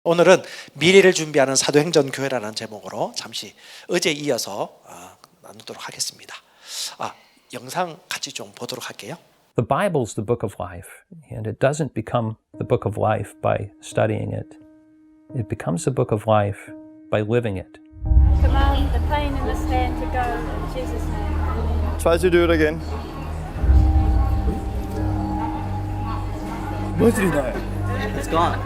오늘은 미래를 준비하는 사도행전 교회라는 제목으로 잠시 어제 이어서 나누도록 하겠습니다. 영상 같이 좀 보도록 할게요. The Bible's the book of life, and it doesn't become the book of life by studying it. It becomes the book of life by living it. Command the plane and the stand to go in Jesus' name. Try to do it again. It's gone.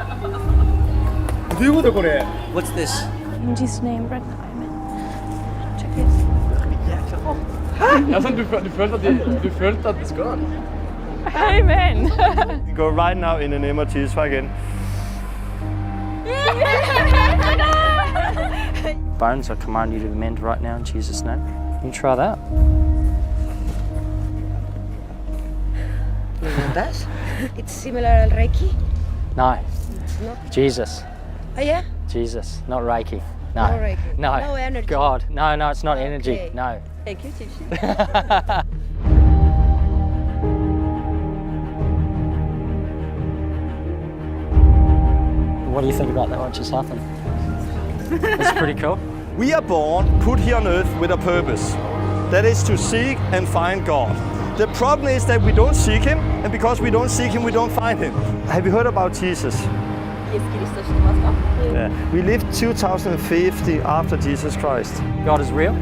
What's this? In Jesus' name, Brett. Amen. Check it. Du følte at det skal. Amen. Go right now in the name of Jesus. Try again. Bones, I command you to mend right now in Jesus' name. Can you try that? That? It's similar to Reiki? No. It's not. Jesus. Oh yeah? Jesus. Not Reiki. No. No Reiki. No. No energy. God. No, it's not energy. Okay. No. Thank you, teacher. What do you think about that? What just happened? It's pretty cool. We are born, put here on earth with a purpose. That is to seek and find God. The problem is that we don't seek Him, and because we don't seek Him, we don't find Him. Have you heard about Jesus? Yeah. We lived 2050 after Jesus Christ. God is real.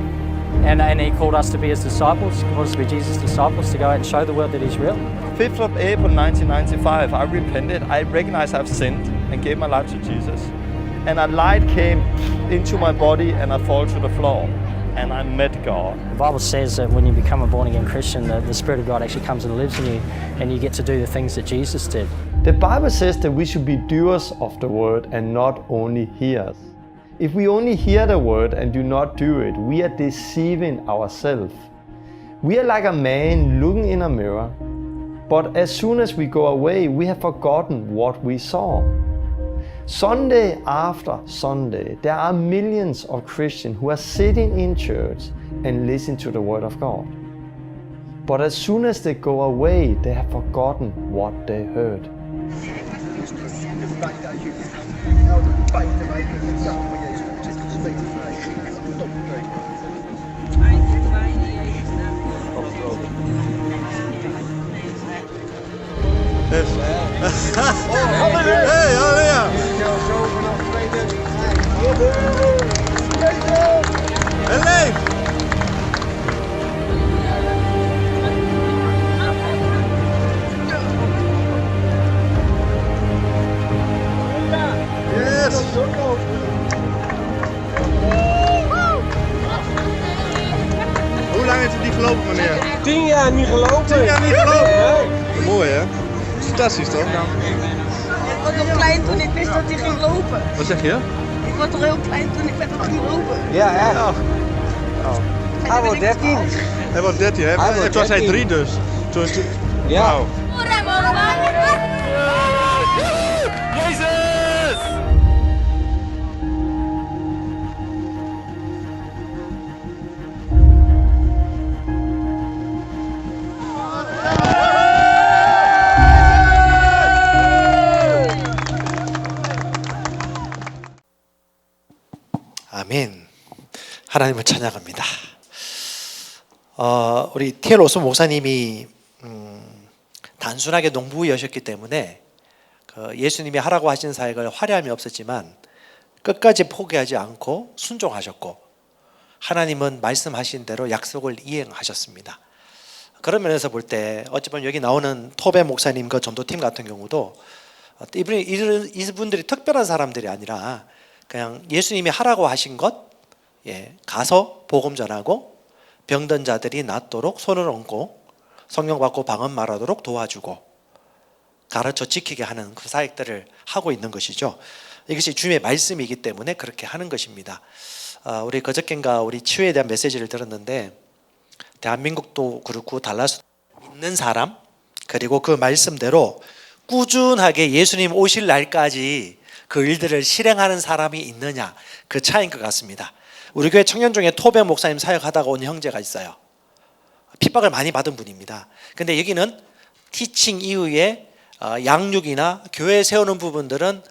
And He called us to be His disciples. He called us to be Jesus' disciples, to go out and show the world that He's real. 5th of April 1995, I repented. I recognized I've sinned and gave my life to Jesus. And a light came into my body and I fall to the floor. And I met God. The Bible says that when you become a born-again Christian, the Spirit of God actually comes and lives in you, and you get to do the things that Jesus did. The Bible says that we should be doers of the word and not only hearers. If we only hear the word and do not do it, we are deceiving ourselves. We are like a man looking in a mirror, but as soon as we go away, we have forgotten what we saw. Sunday after Sunday, there are millions of Christians who are sitting in church and listen to the word of God. But as soon as they go away, they have forgotten what they heard. Hey, hallelujah! Hey! Yes! Hoe lang heeft het niet gelopen, meneer? 10 jaar niet gelopen. 10 jaar niet gelopen? Mooi, hè? Fantastisch, toch? Ik was nog klein toen ik wist dat hij ging lopen. Wat zeg je? Ik was toch heel klein toen ik wist dat hij ging lopen. Ja, echt. Hij wordt 13. Hij was 13, hè? Toen was hij 3 dus. Ja. Wauw. 아멘. 하나님을 찬양합니다. 우리 T.L. 오스 목사님이 단순하게 농부였셨기 때문에 예수님이 하라고 하신 사역을 화려함이 없었지만 끝까지 포기하지 않고 순종하셨고 하나님은 말씀하신 대로 약속을 이행하셨습니다. 그런 면에서 볼 때 어찌 보면 여기 나오는 토베 목사님과 전도팀 같은 경우도 이분들이 특별한 사람들이 아니라 그냥 예수님이 하라고 하신 것 가서 복음 전하고 병든 자들이 낫도록 손을 얹고 성령 받고 방언 말하도록 도와주고 가르쳐 지키게 하는 그 사역들을 하고 있는 것이죠. 이것이 주님의 말씀이기 때문에 그렇게 하는 것입니다. 우리 그저께인가 우리 치유에 대한 메시지를 들었는데 대한민국도 그렇고 달라서 믿는 사람 그리고 그 말씀대로 꾸준하게 예수님 오실 날까지 그 일들을 실행하는 사람이 있느냐 그 차이인 것 같습니다. 우리 교회 청년 중에 토베 목사님 사역하다가 온 형제가 있어요. 핍박을 많이 받은 분입니다. 근데 여기는 티칭 이후에 양육이나 교회 세우는 부분들은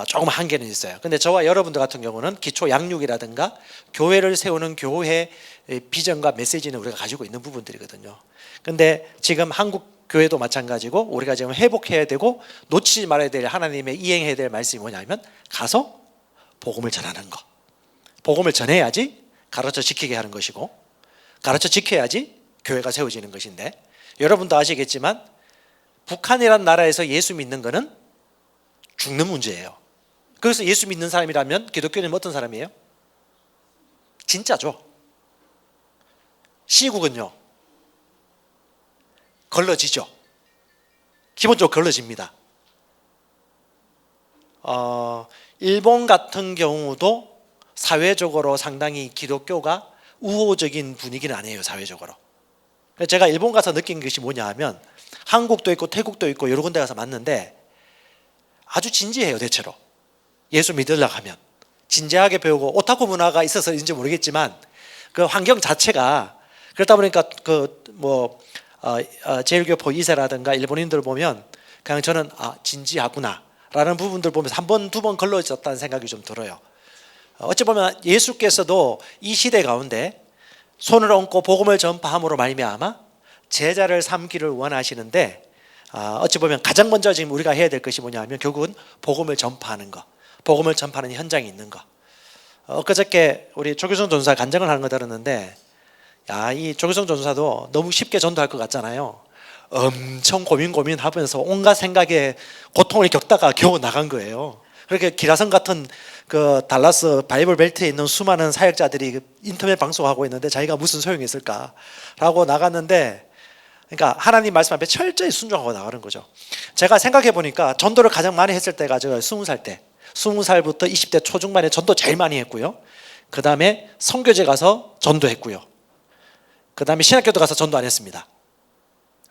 조금 한계는 있어요. 근데 저와 여러분들 같은 경우는 기초 양육이라든가 교회를 세우는 교회의 비전과 메시지는 우리가 가지고 있는 부분들이거든요. 근데 지금 한국 교회도 마찬가지고 우리가 지금 회복해야 되고 놓치지 말아야 될 하나님의 이행해야 될 말씀이 뭐냐면 가서 복음을 전하는 거. 복음을 전해야지 가르쳐 지키게 하는 것이고 가르쳐 지켜야지 교회가 세워지는 것인데 여러분도 아시겠지만 북한이라는 나라에서 예수 믿는 거는 죽는 문제예요. 그래서 예수 믿는 사람이라면 기독교는 어떤 사람이에요? 진짜죠. 시국은요 걸러지죠. 기본적으로 걸러집니다. 일본 같은 경우도 사회적으로 상당히 기독교가 우호적인 분위기는 아니에요. 사회적으로. 제가 일본 가서 느낀 것이 뭐냐 하면 한국도 있고 태국도 있고 여러 군데 가서 봤는데 아주 진지해요. 대체로 예수 믿으려고 하면 진지하게 배우고 오타쿠 문화가 있어서인지 모르겠지만 그 환경 자체가 그렇다 보니까 제일교포 2세라든가 일본인들 보면 그냥 저는 진지하구나 라는 부분들 보면서 한 번, 두 번 걸러졌다는 생각이 좀 들어요. 어찌 보면 예수께서도 이 시대 가운데 손을 얹고 복음을 전파함으로 말미암아 제자를 삼기를 원하시는데 어찌 보면 가장 먼저 지금 우리가 해야 될 것이 뭐냐 하면 결국은 복음을 전파하는 거, 복음을 전파하는 현장에 있는 거. 엊그저께 우리 조규성 전사 간증을 하는 거 들었는데 이 조규성 전사도 너무 쉽게 전도할 것 같잖아요. 엄청 고민하면서 온갖 생각에 고통을 겪다가 겨우 나간 거예요. 그렇게 기라성 같은 그 달라스 바이블 벨트에 있는 수많은 사역자들이 인터넷 방송하고 있는데 자기가 무슨 소용이 있을까라고 나갔는데 그러니까 하나님 말씀 앞에 철저히 순종하고 나가는 거죠. 제가 생각해 보니까 전도를 가장 많이 했을 때가 제가 20살 때 20살부터 20대 초중반에 전도 제일 많이 했고요. 그 다음에 선교제 가서 전도했고요. 그 다음에 신학교도 가서 전도 안 했습니다.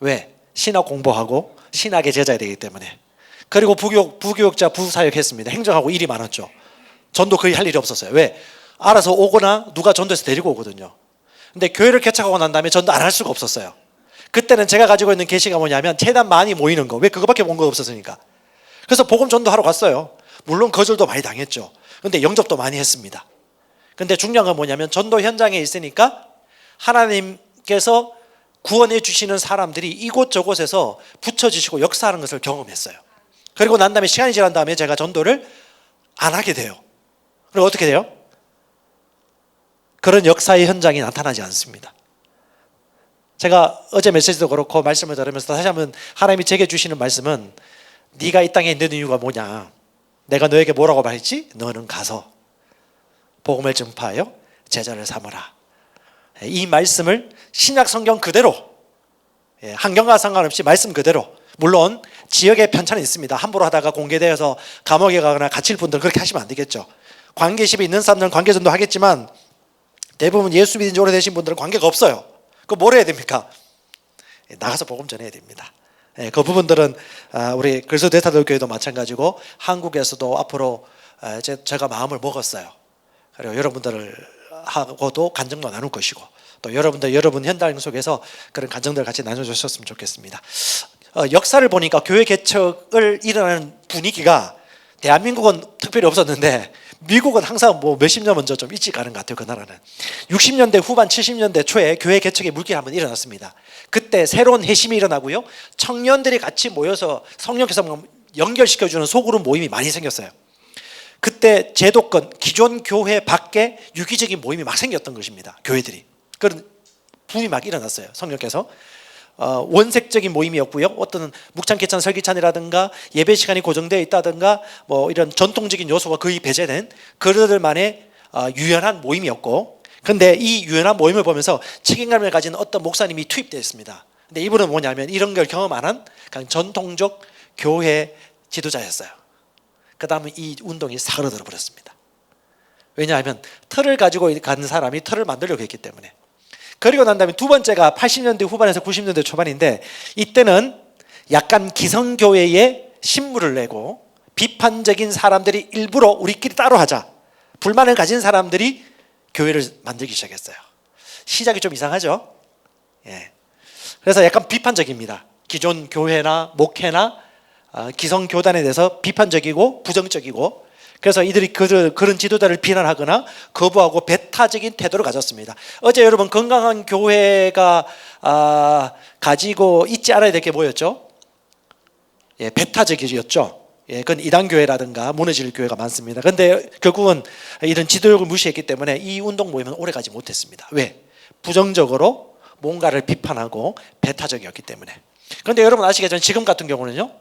왜? 신학 공부하고 신학의 제자야 되기 때문에. 그리고 부교육자 부사역 했습니다. 행정하고 일이 많았죠. 전도 거의 할 일이 없었어요. 왜? 알아서 오거나 누가 전도해서 데리고 오거든요. 근데 교회를 개척하고 난 다음에 전도 안 할 수가 없었어요. 그때는 제가 가지고 있는 계시가 뭐냐면 최대한 많이 모이는 거. 왜? 그거밖에 본 거 없었으니까. 그래서 복음 전도하러 갔어요. 물론 거절도 많이 당했죠. 근데 영접도 많이 했습니다. 근데 중요한 건 뭐냐면 전도 현장에 있으니까 하나님께서 구원해 주시는 사람들이 이곳저곳에서 붙여지시고 역사하는 것을 경험했어요. 그리고 난 다음에 시간이 지난 다음에 제가 전도를 안 하게 돼요. 그리고 어떻게 돼요? 그런 역사의 현장이 나타나지 않습니다. 제가 어제 메시지도 그렇고 말씀을 들으면서 다시 한번 하나님이 제게 주시는 말씀은 네가 이 땅에 있는 이유가 뭐냐? 내가 너에게 뭐라고 말했지? 너는 가서 복음을 전파하여 제자를 삼으라. 이 말씀을 신약 성경 그대로 환경과 상관없이 말씀 그대로 물론 지역의 편차는 있습니다. 함부로 하다가 공개되어서 감옥에 가거나 갇힐 분들은 그렇게 하시면 안 되겠죠. 관계십이 있는 사람들은 관계전도 하겠지만 대부분 예수 믿은 지 오래되신 분들은 관계가 없어요. 그럼 뭘 해야 됩니까? 나가서 복음 전해야 됩니다. 그 부분들은 우리 그리스도 대타들 교회도 마찬가지고 한국에서도 앞으로 제가 마음을 먹었어요. 그리고 여러분들을 하고도 간증도 나눌 것이고 또 여러분 현장 속에서 그런 간증들을 같이 나눠주셨으면 좋겠습니다. 역사를 보니까 교회 개척을 일어나는 분위기가 대한민국은 특별히 없었는데 미국은 항상 몇십 년 먼저 좀 일찍 가는 것 같아요. 그 나라는 60년대 후반 70년대 초에 교회 개척의 물결이 한번 일어났습니다. 그때 새로운 회심이 일어나고요. 청년들이 같이 모여서 성령께서 연결시켜주는 소그룹 모임이 많이 생겼어요. 그때 제도권 기존 교회 밖에 유기적인 모임이 막 생겼던 것입니다. 교회들이 그런 붐이 막 일어났어요. 성령께서 원색적인 모임이었고요. 어떤 묵찬개찬 설기찬이라든가 예배 시간이 고정되어 있다든가 이런 전통적인 요소가 거의 배제된 그들만의 유연한 모임이었고, 근데 이 유연한 모임을 보면서 책임감을 가진 어떤 목사님이 투입되어 있습니다. 근데 이분은 뭐냐면 이런 걸 경험 안 한 그냥 전통적 교회 지도자였어요. 그 다음에 이 운동이 사그러들어 버렸습니다. 왜냐하면 틀을 가지고 간 사람이 틀을 만들려고 했기 때문에. 그리고 난 다음에 두 번째가 80년대 후반에서 90년대 초반인데, 이때는 약간 기성교회에 신물을 내고 비판적인 사람들이 일부러 우리끼리 따로 하자, 불만을 가진 사람들이 교회를 만들기 시작했어요. 시작이 좀 이상하죠? 예. 그래서 약간 비판적입니다. 기존 교회나 목회나 기성교단에 대해서 비판적이고 부정적이고, 그래서 이들이 그런 지도자를 비난하거나 거부하고 배타적인 태도를 가졌습니다. 어제 여러분 건강한 교회가 가지고 있지 않아야 될 게 뭐였죠? 예, 배타적이었죠. 예, 그건 이단교회라든가 무너질 교회가 많습니다. 그런데 결국은 이런 지도력을 무시했기 때문에 이 운동 모임은 오래가지 못했습니다. 왜? 부정적으로 뭔가를 비판하고 배타적이었기 때문에. 그런데 여러분 아시겠지만 지금 같은 경우는요,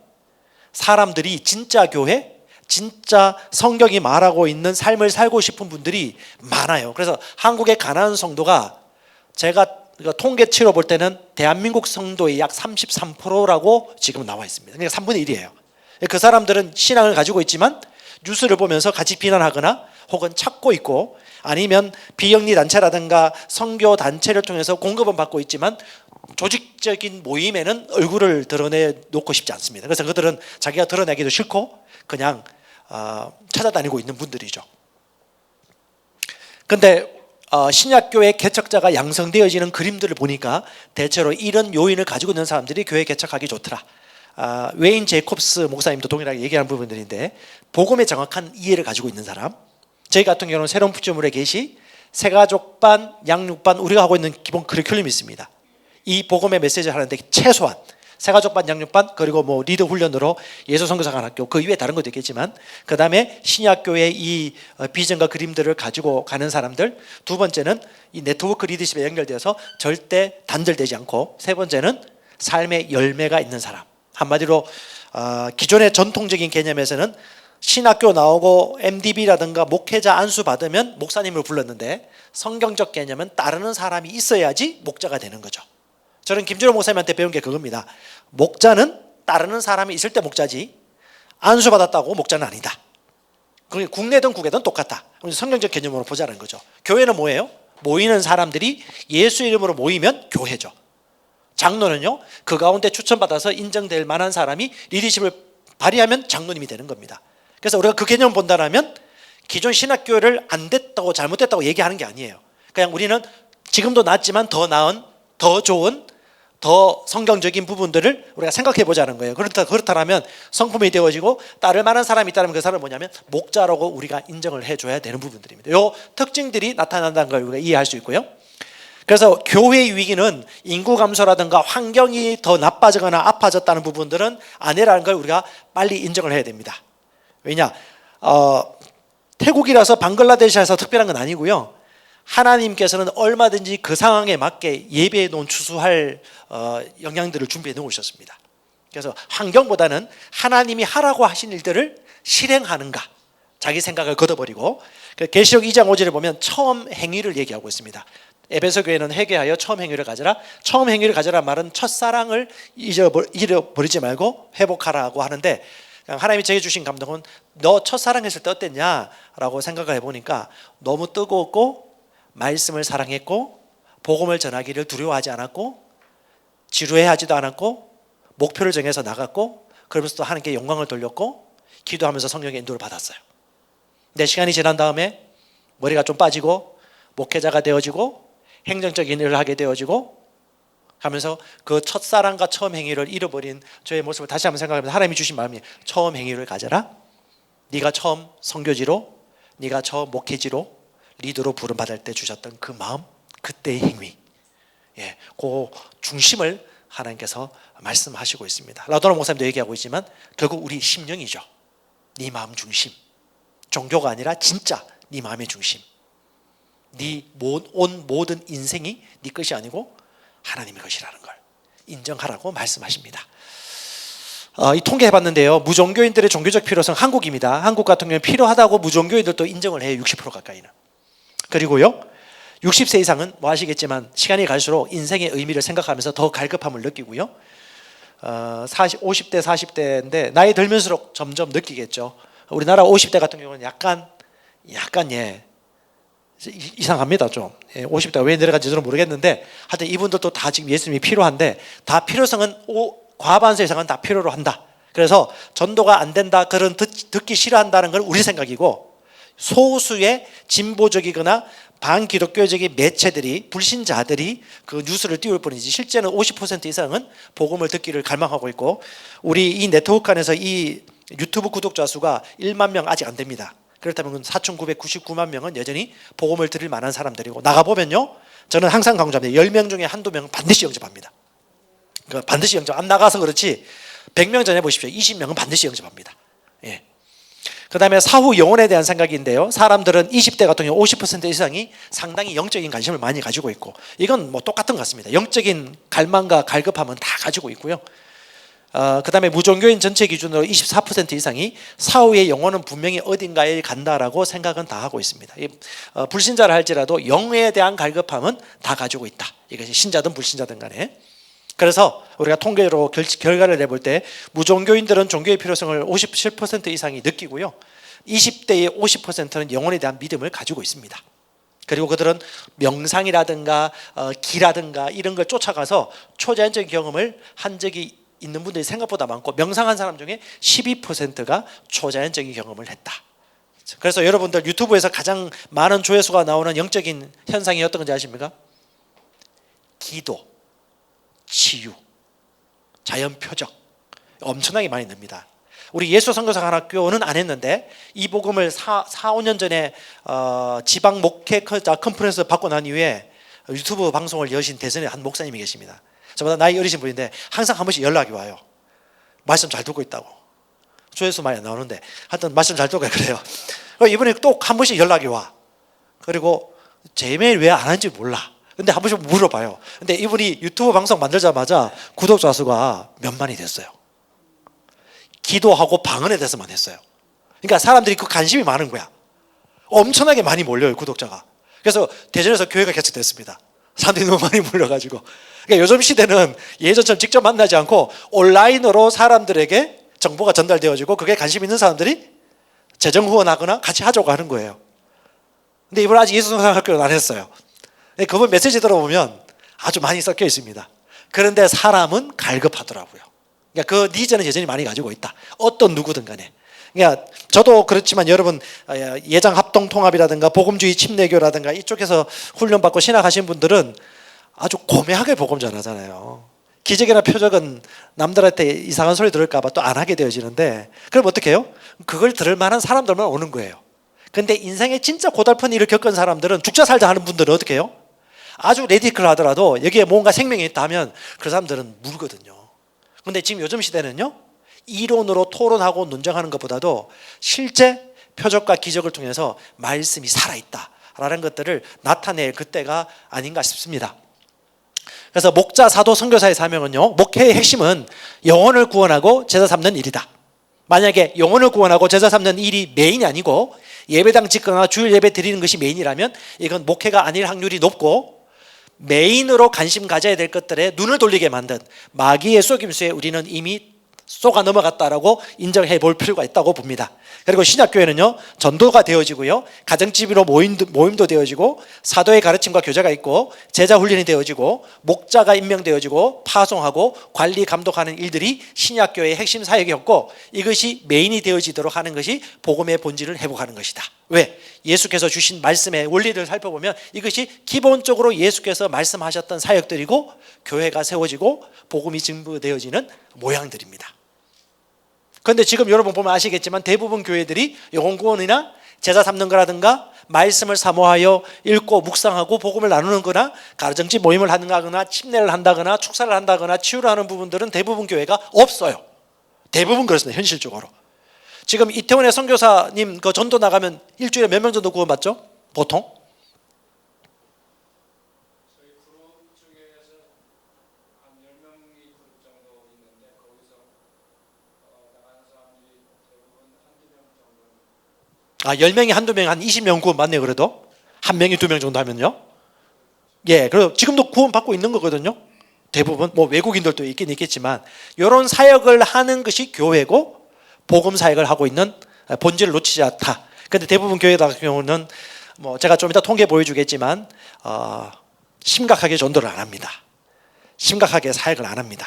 사람들이 진짜 교회, 진짜 성경이 말하고 있는 삶을 살고 싶은 분들이 많아요. 그래서 한국의 가난한 성도가 제가 통계치로 볼 때는 대한민국 성도의 약 33%라고 지금 나와 있습니다. 그러니까 3분의 1이에요. 그 사람들은 신앙을 가지고 있지만 뉴스를 보면서 같이 비난하거나 혹은 찾고 있고, 아니면 비영리 단체라든가 선교 단체를 통해서 공급은 받고 있지만 조직적인 모임에는 얼굴을 드러내놓고 싶지 않습니다. 그래서 그들은 자기가 드러내기도 싫고 그냥 찾아다니고 있는 분들이죠. 그런데 신약교회 개척자가 양성되어지는 그림들을 보니까 대체로 이런 요인을 가지고 있는 사람들이 교회 개척하기 좋더라. 웨인 제이콥스 목사님도 동일하게 얘기하는 부분들인데, 복음의 정확한 이해를 가지고 있는 사람, 저희 같은 경우는 새로운 피조물의 계시, 새가족반, 양육반, 우리가 하고 있는 기본 커리큘럼이 있습니다. 이 복음의 메시지를 하는데 최소한 새가족반, 양육반, 그리고 뭐 리더 훈련으로 예수 선교사관학교, 그 이외에 다른 것도 있겠지만, 그 다음에 신약교회의 이 비전과 그림들을 가지고 가는 사람들, 두 번째는 이 네트워크 리더십에 연결되어서 절대 단절되지 않고, 세 번째는 삶의 열매가 있는 사람. 한마디로 기존의 전통적인 개념에서는 신학교 나오고 MDB라든가 목회자 안수 받으면 목사님을 불렀는데, 성경적 개념은 따르는 사람이 있어야지 목자가 되는 거죠. 저는 김준호 목사님한테 배운 게 그겁니다. 목자는 따르는 사람이 있을 때 목자지, 안수 받았다고 목자는 아니다. 그게 국내든 국외든 똑같다. 성경적 개념으로 보자는 거죠. 교회는 뭐예요? 모이는 사람들이 예수 이름으로 모이면 교회죠. 장로는요, 그 가운데 추천받아서 인정될 만한 사람이 리더십을 발휘하면 장로님이 되는 겁니다. 그래서 우리가 그 개념을 본다면 기존 신학교를 안 됐다고 잘못됐다고 얘기하는 게 아니에요. 그냥 우리는 지금도 낫지만 더 나은, 더 좋은, 더 성경적인 부분들을 우리가 생각해 보자는 거예요. 그렇다면 성품이 되어지고 따를 만한 사람이 있다면 그 사람은 뭐냐면 목자라고 우리가 인정을 해줘야 되는 부분들입니다. 이 특징들이 나타난다는 걸 우리가 이해할 수 있고요. 그래서 교회의 위기는 인구 감소라든가 환경이 더 나빠지거나 아파졌다는 부분들은 아니라는 걸 우리가 빨리 인정을 해야 됩니다. 왜냐? 태국이라서 방글라데시에서 특별한 건 아니고요. 하나님께서는 얼마든지 그 상황에 맞게 예배해 놓은 추수할 영향들을 준비해 놓으셨습니다. 그래서 환경보다는 하나님이 하라고 하신 일들을 실행하는가, 자기 생각을 걷어버리고, 계시록 2장 5절에 보면 처음 행위를 얘기하고 있습니다. 에베소 교회는 회개하여 처음 행위를 가져라. 처음 행위를 가져라 말은 첫사랑을 잊어버리지 말고 회복하라고 하는데, 하나님이 제게 주신 감동은 너 첫사랑했을 때 어땠냐라고 생각을 해보니까 너무 뜨거웠고, 말씀을 사랑했고, 복음을 전하기를 두려워하지 않았고, 지루해하지도 않았고, 목표를 정해서 나갔고, 그러면서 또 하나님께 영광을 돌렸고, 기도하면서 성령의 인도를 받았어요. 근데 시간이 지난 다음에 머리가 좀 빠지고 목회자가 되어지고 행정적인 일을 하게 되어지고 하면서 그 첫사랑과 처음 행위를 잃어버린 저의 모습을 다시 한번 생각하면서 하나님이 주신 마음이, 처음 행위를 가져라. 네가 처음 선교지로, 네가 처음 목회지로 리더로 부름받을 때 주셨던 그 마음, 그때의 행위, 그 중심을 하나님께서 말씀하시고 있습니다. 라도나 목사님도 얘기하고 있지만 결국 우리 심령이죠. 네 마음 중심, 종교가 아니라 진짜 네 마음의 중심, 네 온 모든 인생이 네 것이 아니고 하나님의 것이라는 걸 인정하라고 말씀하십니다. 이 통계해봤는데요, 무종교인들의 종교적 필요성, 한국입니다. 한국 같은 경우는 필요하다고 무종교인들도 인정을 해요. 60% 가까이는. 그리고요, 60세 이상은 뭐 아시겠지만 시간이 갈수록 인생의 의미를 생각하면서 더 갈급함을 느끼고요, 50대 40대인데 나이 들면서록 점점 느끼겠죠. 우리나라 50대 같은 경우는 약간 이상합니다. 좀 50대가 왜 내려간지 저는 모르겠는데, 하여튼 이분들도 다 지금 예수님이 필요한데, 다 필요성은 과반수 이상은 다 필요로 한다. 그래서 전도가 안 된다, 그런 듣기 싫어한다는 건 우리 생각이고, 소수의 진보적이거나 반기독교적인 매체들이, 불신자들이 그 뉴스를 띄울 뿐이지 실제는 50% 이상은 복음을 듣기를 갈망하고 있고, 우리 이 네트워크 안에서 이 유튜브 구독자 수가 1만 명 아직 안 됩니다. 그렇다면 4,999만 명은 여전히 복음을 들을 만한 사람들이고, 나가보면요, 저는 항상 강조합니다. 10명 중에 한두 명은 반드시 영접합니다. 그러니까 반드시 영접, 안 나가서 그렇지 100명 전에 보십시오. 20명은 반드시 영접합니다. 예. 그 다음에 사후 영혼에 대한 생각인데요, 사람들은 20대 같은 경우 50% 이상이 상당히 영적인 관심을 많이 가지고 있고, 이건 뭐 똑같은 것 같습니다. 영적인 갈망과 갈급함은 다 가지고 있고요. 그 다음에 무종교인 전체 기준으로 24% 이상이 사후의 영혼은 분명히 어딘가에 간다라고 생각은 다 하고 있습니다. 불신자라 할지라도 영에 대한 갈급함은 다 가지고 있다. 이것이 신자든 불신자든 간에. 그래서 우리가 통계로 결과를 내볼 때 무종교인들은 종교의 필요성을 57% 이상이 느끼고요, 20대의 50%는 영혼에 대한 믿음을 가지고 있습니다. 그리고 그들은 명상이라든가 기라든가 이런 걸 쫓아가서 초자연적인 경험을 한 적이 있는 분들이 생각보다 많고, 명상한 사람 중에 12%가 초자연적인 경험을 했다. 그래서 여러분들 유튜브에서 가장 많은 조회수가 나오는 영적인 현상이 어떤 건지 아십니까? 기도, 치유, 자연 표적, 엄청나게 많이 납니다. 우리 예수 선교사관학교는 안 했는데 이 복음을 4-5년 전에 지방 목회 컨퍼런스 받고 난 이후에 유튜브 방송을 여신 대선의 한 목사님이 계십니다. 저보다 나이 어리신 분인데 항상 한 번씩 연락이 와요. 말씀 잘 듣고 있다고. 조회수 많이 안 나오는데 하여튼 말씀 잘 듣고 그래요. 이번에 또 한 번씩 연락이 와. 그리고 제메일 왜 안 하는지 몰라. 근데 한 번씩 물어봐요. 근데 이분이 유튜브 방송 만들자마자 구독자 수가 몇만이 됐어요. 기도하고 방언에 대해서만 했어요. 그러니까 사람들이 그 관심이 많은 거야. 엄청나게 많이 몰려요, 구독자가. 그래서 대전에서 교회가 개척됐습니다. 사람들이 너무 많이 몰려가지고. 그러니까 요즘 시대는 예전처럼 직접 만나지 않고 온라인으로 사람들에게 정보가 전달되어지고, 그게 관심 있는 사람들이 재정 후원하거나 같이 하자고 하는 거예요. 근데 이분 아직 예수선교사학교는 안 했어요. 그분 메시지 들어보면 아주 많이 섞여 있습니다. 그런데 사람은 갈급하더라고요. 그러니까 그 니즈는 여전히 많이 가지고 있다. 어떤 누구든 간에. 그러니까 저도 그렇지만 여러분 예장 합동 통합이라든가 복음주의 침례교라든가 이쪽에서 훈련받고 신학하신 분들은 아주 고매하게 복음 전하잖아요. 기적이나 표적은 남들한테 이상한 소리 들을까 봐 또 안 하게 되어지는데, 그럼 어떻게 해요? 그걸 들을 만한 사람들만 오는 거예요. 근데 인생에 진짜 고달픈 일을 겪은 사람들은, 죽자 살자 하는 분들은 어떻게 해요? 아주 레디컬하더라도 여기에 뭔가 생명이 있다 하면 그 사람들은 물거든요. 근데 지금 요즘 시대는요, 이론으로 토론하고 논쟁하는 것보다도 실제 표적과 기적을 통해서 말씀이 살아있다라는 것들을 나타낼 그때가 아닌가 싶습니다. 그래서 목자, 사도, 선교사의 사명은요, 목회의 핵심은 영혼을 구원하고 제자 삼는 일이다. 만약에 영혼을 구원하고 제자 삼는 일이 메인이 아니고 예배당 짓거나 주일 예배 드리는 것이 메인이라면 이건 목회가 아닐 확률이 높고, 메인으로 관심 가져야 될 것들에 눈을 돌리게 만든 마귀의 속임수에 우리는 이미 쏘가 넘어갔다라고 인정해 볼 필요가 있다고 봅니다. 그리고 신약교회는요, 전도가 되어지고요, 가정집으로 모임도 되어지고, 사도의 가르침과 교제가 있고, 제자 훈련이 되어지고, 목자가 임명되어지고, 파송하고 관리 감독하는 일들이 신약교회의 핵심 사역이었고, 이것이 메인이 되어지도록 하는 것이 복음의 본질을 회복하는 것이다. 왜? 예수께서 주신 말씀의 원리를 살펴보면 이것이 기본적으로 예수께서 말씀하셨던 사역들이고, 교회가 세워지고 복음이 증거되어지는 모양들입니다. 그런데 지금 여러분 보면 아시겠지만 대부분 교회들이 영혼구원이나 제자 삼는 거라든가 말씀을 사모하여 읽고 묵상하고 복음을 나누는 거나 가정집 모임을 하거나 침례를 한다거나 축사를 한다거나 치유를 하는 부분들은 대부분 교회가 없어요. 대부분 그렇습니다. 현실적으로. 지금 이태원의 선교사님 그 전도 나가면 일주일에 몇 명 정도 구원받죠? 보통? 저희 그룹 중에서 한 10명이 그룹 정도 있는데 거기서 나가는 사람들이 대부분 한두 명 정도. 10명이 한두 명, 한 20명 구원받네요. 그래도 한 명이 2명 정도 하면요. 예, 그리고 지금도 구원받고 있는 거거든요. 대부분 뭐 외국인들도 있긴 있겠지만 이런 사역을 하는 것이 교회고 복음 사역을 하고 있는 본질을 놓치지 않다. 그런데 대부분 교회 같은 경우는 뭐 제가 좀 이따 통계 보여주겠지만 심각하게 전도를 안 합니다. 심각하게 사역을 안 합니다.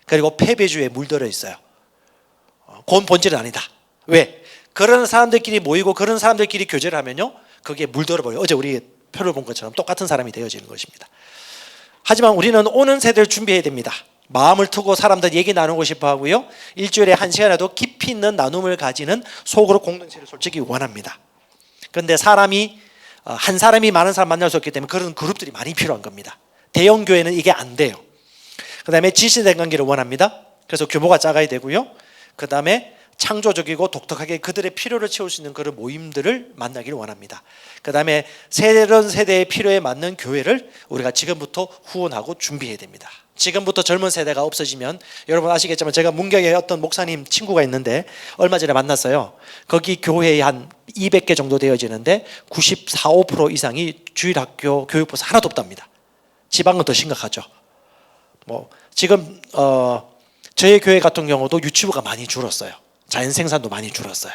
그리고 패배주의에 물들어 있어요. 그건 본질은 아니다. 왜? 그런 사람들끼리 모이고 그런 사람들끼리 교제를 하면요, 그게 물들어 버려요. 어제 우리 표를 본 것처럼 똑같은 사람이 되어지는 것입니다. 하지만 우리는 오는 세대를 준비해야 됩니다. 마음을 트고 사람들 얘기 나누고 싶어 하고요, 일주일에 1시간이라도 깊이 있는 나눔을 가지는 속으로 공동체를 솔직히 원합니다. 그런데 사람이 한 사람이 많은 사람 만날 수 없기 때문에 그런 그룹들이 많이 필요한 겁니다. 대형 교회는 이게 안 돼요. 그 다음에 진실된 관계를 원합니다. 그래서 규모가 작아야 되고요. 그 다음에 창조적이고 독특하게 그들의 필요를 채울 수 있는 그런 모임들을 만나기를 원합니다. 그 다음에 새로운 세대의 필요에 맞는 교회를 우리가 지금부터 후원하고 준비해야 됩니다. 지금부터 젊은 세대가 없어지면, 여러분 아시겠지만 제가 문경에 어떤 목사님 친구가 있는데 얼마 전에 만났어요. 거기 교회에 한 200개 정도 되어지는데 94, 5% 이상이 주일학교 교육부서 하나도 없답니다. 지방은 더 심각하죠. 지금 저희 교회 같은 경우도 유치부가 많이 줄었어요. 자연 생산도 많이 줄었어요.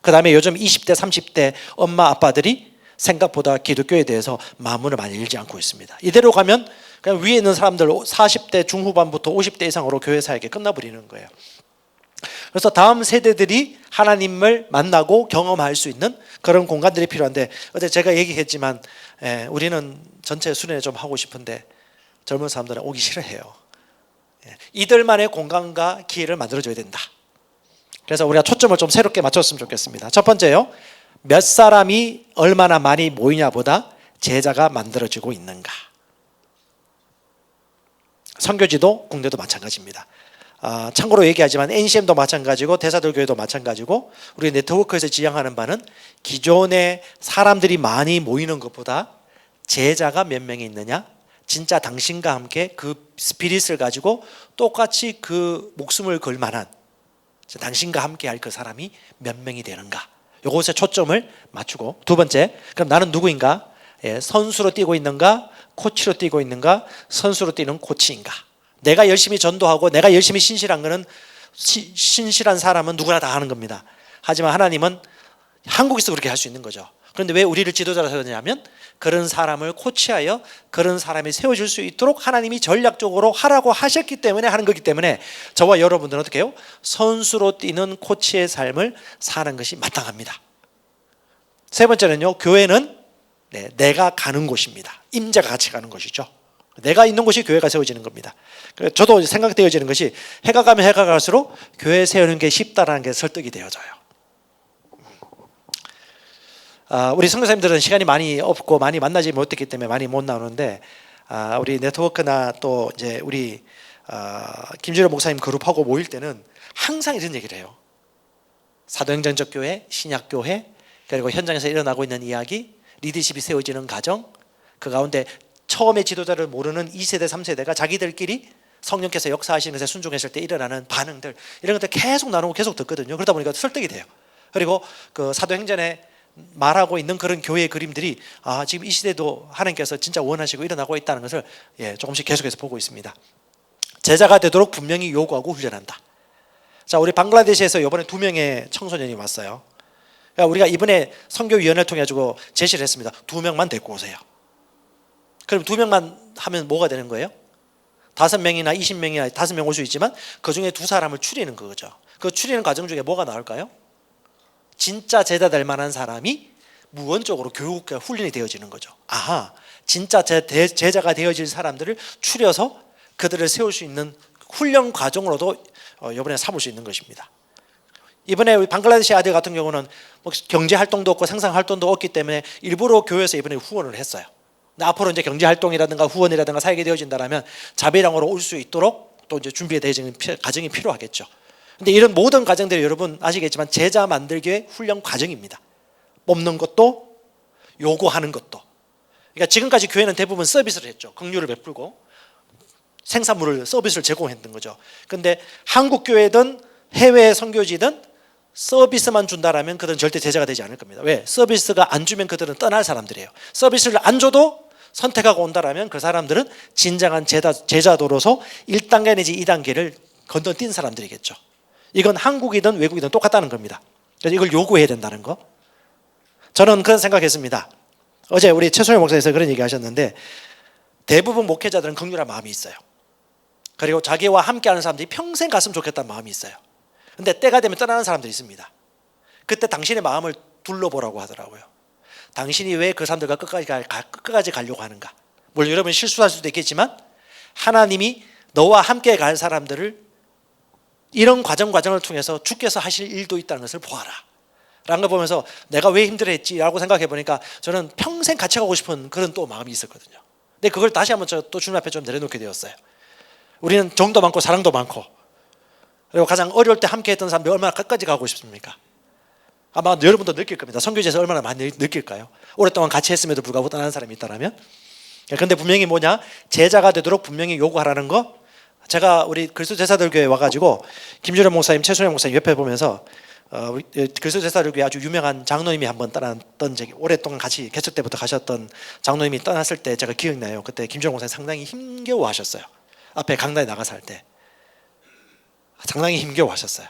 그 다음에 요즘 20대, 30대 엄마 아빠들이 생각보다 기독교에 대해서 마음문을 많이 열지 않고 있습니다. 이대로 가면 그냥 위에 있는 사람들 40대 중후반부터 50대 이상으로 교회 사역이 끝나버리는 거예요. 그래서 다음 세대들이 하나님을 만나고 경험할 수 있는 그런 공간들이 필요한데, 어제 제가 얘기했지만 우리는 전체 수련회 좀 하고 싶은데 젊은 사람들은 오기 싫어해요. 이들만의 공간과 기회를 만들어줘야 된다. 그래서 우리가 초점을 좀 새롭게 맞췄으면 좋겠습니다. 첫 번째요, 몇 사람이 얼마나 많이 모이냐보다 제자가 만들어지고 있는가. 선교지도 국내도 마찬가지입니다. 참고로 얘기하지만 NCM도 마찬가지고 대사들교회도 마찬가지고 우리 네트워크에서 지향하는 바는 기존의 사람들이 많이 모이는 것보다 제자가 몇 명이 있느냐, 진짜 당신과 함께 그 스피릿을 가지고 똑같이 그 목숨을 걸 만한, 당신과 함께 할 그 사람이 몇 명이 되는가, 이것에 초점을 맞추고, 두 번째, 그럼 나는 누구인가? 선수로 뛰고 있는가? 코치로 뛰고 있는가? 선수로 뛰는 코치인가? 내가 열심히 전도하고 내가 열심히 신실한 거는, 신실한 사람은 누구나 다 하는 겁니다. 하지만 하나님은 한국에서 그렇게 할 수 있는 거죠. 그런데 왜 우리를 지도자로 세우냐면 그런 사람을 코치하여 그런 사람이 세워질 수 있도록 하나님이 전략적으로 하라고 하셨기 때문에 하는 거기 때문에 저와 여러분들은 어떻게 해요? 선수로 뛰는 코치의 삶을 사는 것이 마땅합니다. 세 번째는요, 교회는 내가 가는 곳입니다. 임자가 같이 가는 것이죠. 내가 있는 곳이 교회가 세워지는 겁니다. 저도 생각되어지는 것이 해가 가면 해가 갈수록 교회 세우는 게 쉽다라는 게 설득이 되어져요. 우리 선교사님들은 시간이 많이 없고 많이 만나지 못했기 때문에 많이 못 나오는데, 우리 네트워크나 또 이제 우리 김준호 목사님 그룹하고 모일 때는 항상 이런 얘기를 해요. 사도행전적 교회, 신약교회, 그리고 현장에서 일어나고 있는 이야기, 리더십이 세워지는 과정, 그 가운데 처음에 지도자를 모르는 2세대, 3세대가 자기들끼리 성령께서 역사하시는 것에 순종했을 때 일어나는 반응들, 이런 것들 계속 나누고 계속 듣거든요. 그러다 보니까 설득이 돼요. 그리고 그 사도행전에 말하고 있는 그런 교회의 그림들이 지금 이 시대도 하나님께서 진짜 원하시고 일어나고 있다는 것을 조금씩 계속해서 보고 있습니다. 제자가 되도록 분명히 요구하고 훈련한다. 자, 우리 방글라데시에서 이번에 2명의 청소년이 왔어요. 그러니까 우리가 이번에 선교위원회를 통해 가지고 제시를 했습니다. 2명만 데리고 오세요. 그럼 2명만 하면 뭐가 되는 거예요? 5명이나 20명이나 5명 올 수 있지만 그 중에 2사람을 추리는 거죠. 그 추리는 과정 중에 뭐가 나올까요? 진짜 제자 될 만한 사람이 무언적으로 교육과 훈련이 되어지는 거죠. 진짜 제자가 되어질 사람들을 추려서 그들을 세울 수 있는 훈련 과정으로도 이번에 삼을 수 있는 것입니다. 이번에 우리 방글라데시 아들 같은 경우는 경제 활동도 없고 생산 활동도 없기 때문에 일부러 교회에서 이번에 후원을 했어요. 근데 앞으로 이제 경제 활동이라든가 후원이라든가 사역이 되어진다면 자비랑으로 올 수 있도록 또 이제 준비되어지는 과정이 필요하겠죠. 근데 이런 모든 과정들이 여러분 아시겠지만 제자 만들기의 훈련 과정입니다. 뽑는 것도 요구하는 것도. 그러니까 지금까지 교회는 대부분 서비스를 했죠. 긍휼을 베풀고 생산물을 서비스를 제공했던 거죠. 그런데 한국 교회든 해외 선교지든 서비스만 준다라면 그들은 절대 제자가 되지 않을 겁니다. 왜? 서비스가 안 주면 그들은 떠날 사람들이에요. 서비스를 안 줘도 선택하고 온다라면 그 사람들은 진정한 제자도로서 1단계 내지 2단계를 건너뛴 사람들이겠죠. 이건 한국이든 외국이든 똑같다는 겁니다. 그래서 이걸 요구해야 된다는 거. 저는 그런 생각했습니다. 어제 우리 최소영 목사님께서 그런 얘기 하셨는데 대부분 목회자들은 긍휼한 마음이 있어요. 그리고 자기와 함께하는 사람들이 평생 갔으면 좋겠다는 마음이 있어요. 근데 때가 되면 떠나는 사람들이 있습니다. 그때 당신의 마음을 둘러보라고 하더라고요. 당신이 왜 그 사람들과 끝까지 가려고 하는가? 물론 여러분 실수할 수도 있겠지만 하나님이 너와 함께 갈 사람들을 이런 과정을 통해서 주께서 하실 일도 있다는 것을 보아라 라는 걸 보면서 내가 왜 힘들어했지라고 생각해 보니까 저는 평생 같이 가고 싶은 그런 또 마음이 있었거든요. 근데 그걸 다시 한번 또 주님 앞에 좀 내려놓게 되었어요. 우리는 정도 많고 사랑도 많고, 그리고 가장 어려울 때 함께 했던 사람들 얼마나 끝까지 가고 싶습니까? 아마 여러분도 느낄 겁니다. 선교지에서 얼마나 많이 느낄까요? 오랫동안 같이 했음에도 불구하고 떠나는 사람이 있다면. 그런데 분명히 뭐냐, 제자가 되도록 분명히 요구하라는 거. 제가 우리 그리스도 제사들 교회 와가지고 김준현 목사님, 최순현 목사님 옆에 보면서 그리스도 제사들 교회 아주 유명한 장로님이 한번 떠났던 적이, 오랫동안 같이 개척 때부터 가셨던 장로님이 떠났을 때 제가 기억나요. 그때 김준현 목사님 상당히 힘겨워하셨어요. 앞에 강단에 나가서 할 때 상당히 힘겨워하셨어요.